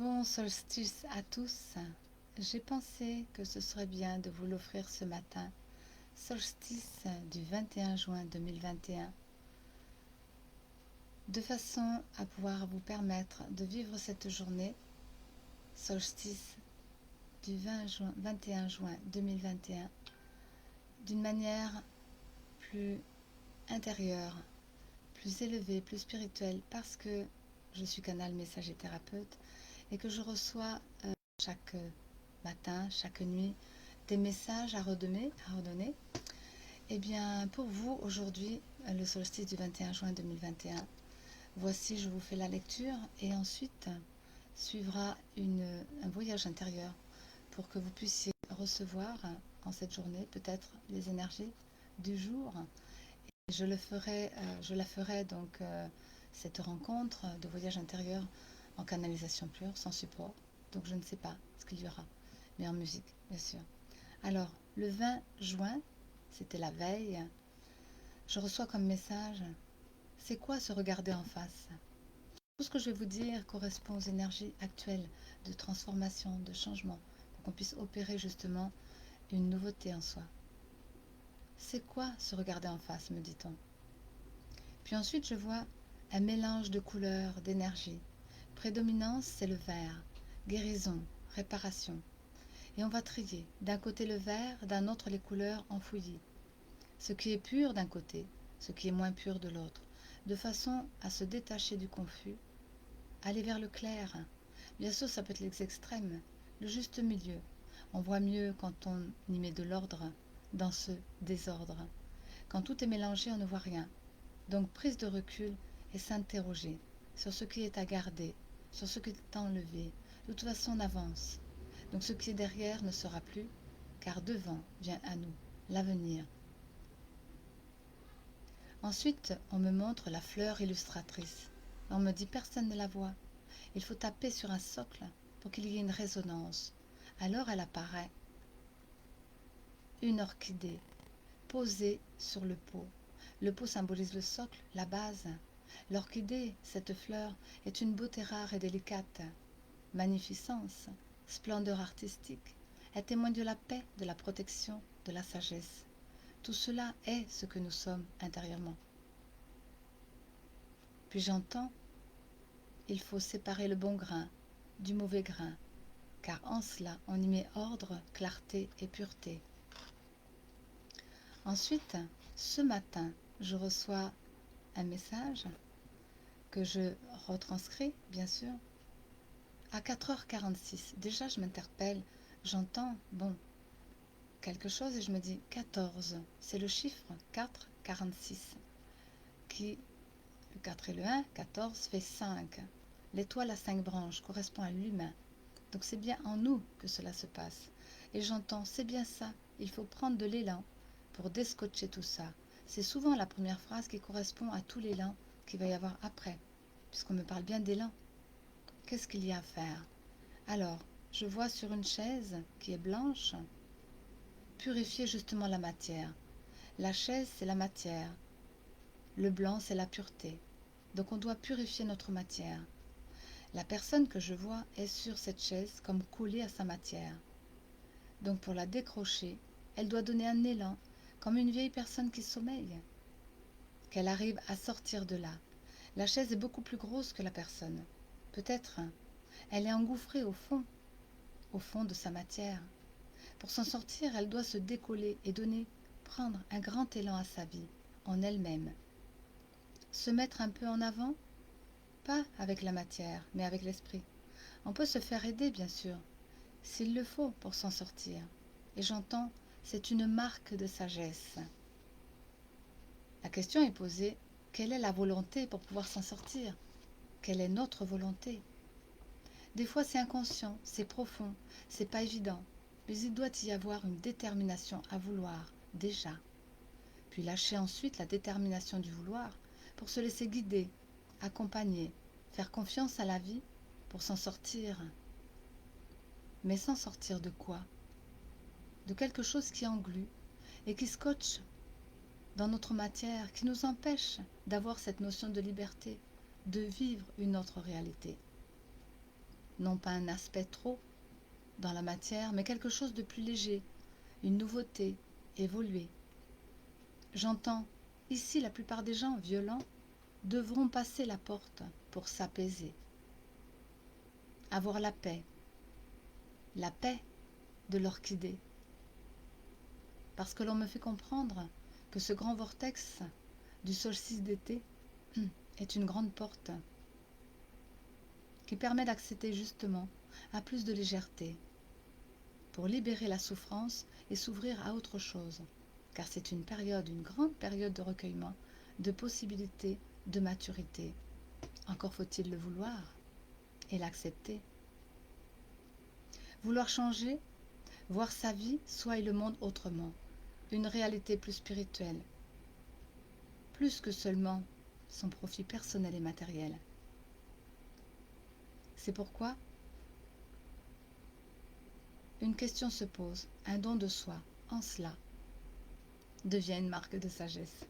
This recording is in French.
Bon solstice à tous. J'ai pensé que ce serait bien de vous l'offrir ce matin, solstice du 21 juin 2021, de façon à pouvoir vous permettre de vivre cette journée, solstice du 21 juin 2021, d'une manière plus intérieure, plus élevée, plus spirituelle, parce que je suis canal messager thérapeute et que je reçois chaque matin, chaque nuit, des messages à redonner. Eh bien, pour vous, aujourd'hui, le solstice du 21 juin 2021, voici, je vous fais la lecture et ensuite suivra un voyage intérieur pour que vous puissiez recevoir en cette journée peut-être les énergies du jour. Et je la ferai donc cette rencontre de voyage intérieur en canalisation pure, sans support. Donc je ne sais pas ce qu'il y aura, mais en musique, bien sûr. Alors, le 20 juin, c'était la veille, je reçois comme message, c'est quoi se regarder en face? Tout ce que je vais vous dire correspond aux énergies actuelles de transformation, de changement, pour qu'on puisse opérer justement une nouveauté en soi. C'est quoi se regarder en face, me dit-on? Puis ensuite, je vois un mélange de couleurs, d'énergie. Prédominance, c'est le vert. Guérison, réparation. Et on va trier. D'un côté le vert, d'un autre les couleurs enfouies. Ce qui est pur d'un côté, ce qui est moins pur de l'autre. De façon à se détacher du confus, aller vers le clair. Bien sûr, ça peut être les extrêmes, le juste milieu. On voit mieux quand on y met de l'ordre dans ce désordre. Quand tout est mélangé, on ne voit rien. Donc prise de recul et s'interroger sur ce qui est à garder, sur ce qui est à enlever. De toute façon, on avance. Donc ce qui est derrière ne sera plus, car devant vient à nous l'avenir. Ensuite, on me montre la fleur illustratrice. On me dit personne ne la voit. Il faut taper sur un socle pour qu'il y ait une résonance. Alors elle apparaît. Une orchidée posée sur le pot. Le pot symbolise le socle, la base. L'orchidée, cette fleur, est une beauté rare et délicate. Magnificence, splendeur artistique. Elle témoigne de la paix, de la protection, de la sagesse. Tout cela est ce que nous sommes intérieurement. Puis j'entends, il faut séparer le bon grain du mauvais grain, car en cela on y met ordre, clarté et pureté. Ensuite, ce matin, je reçois un message que je retranscris, bien sûr, à 4h46. Déjà, je m'interpelle, j'entends, bon, quelque chose et je me dis 14. C'est le chiffre 4, 46. Qui, le 4 et le 1, 14 fait 5. L'étoile à 5 branches correspond à l'humain. Donc c'est bien en nous que cela se passe. Et j'entends, c'est bien ça, il faut prendre de l'élan pour descotcher tout ça. C'est souvent la première phrase qui correspond à tout l'élan qu'il va y avoir après, puisqu'on me parle bien d'élan. Qu'est-ce qu'il y a à faire? Alors, je vois sur une chaise qui est blanche, purifier justement la matière. La chaise, c'est la matière. Le blanc, c'est la pureté. Donc on doit purifier notre matière. La personne que je vois est sur cette chaise comme collée à sa matière. Donc pour la décrocher, elle doit donner un élan, comme une vieille personne qui sommeille. Qu'elle arrive à sortir de là. La chaise est beaucoup plus grosse que la personne. Peut-être, elle est engouffrée au fond de sa matière. Pour s'en sortir, elle doit se décoller et prendre un grand élan à sa vie, en elle-même. Se mettre un peu en avant, pas avec la matière, mais avec l'esprit. On peut se faire aider, bien sûr, s'il le faut pour s'en sortir. Et j'entends, c'est une marque de sagesse. La question est posée, quelle est la volonté pour pouvoir s'en sortir? Quelle est notre volonté? Des fois c'est inconscient, c'est profond, c'est pas évident, mais il doit y avoir une détermination à vouloir, déjà. Puis lâcher ensuite la détermination du vouloir pour se laisser guider, accompagner, faire confiance à la vie pour s'en sortir. Mais s'en sortir de quoi? De quelque chose qui englue et qui scotche dans notre matière, qui nous empêche d'avoir cette notion de liberté, de vivre une autre réalité. non pas un aspect trop dans la matière, mais quelque chose de plus léger, une nouveauté, évoluée. J'entends, ici la plupart des gens violents devront passer la porte pour s'apaiser, avoir la paix de l'orchidée, parce que l'on me fait comprendre que ce grand vortex du solstice d'été est une grande porte qui permet d'accéder justement à plus de légèreté, pour libérer la souffrance et s'ouvrir à autre chose, car c'est une période, une grande période de recueillement, de possibilités, de maturité. Encore faut-il le vouloir et l'accepter. Vouloir changer, voir sa vie, soi et le monde autrement, une réalité plus spirituelle, plus que seulement son profit personnel et matériel. C'est pourquoi une question se pose, un don de soi, en cela, devient une marque de sagesse.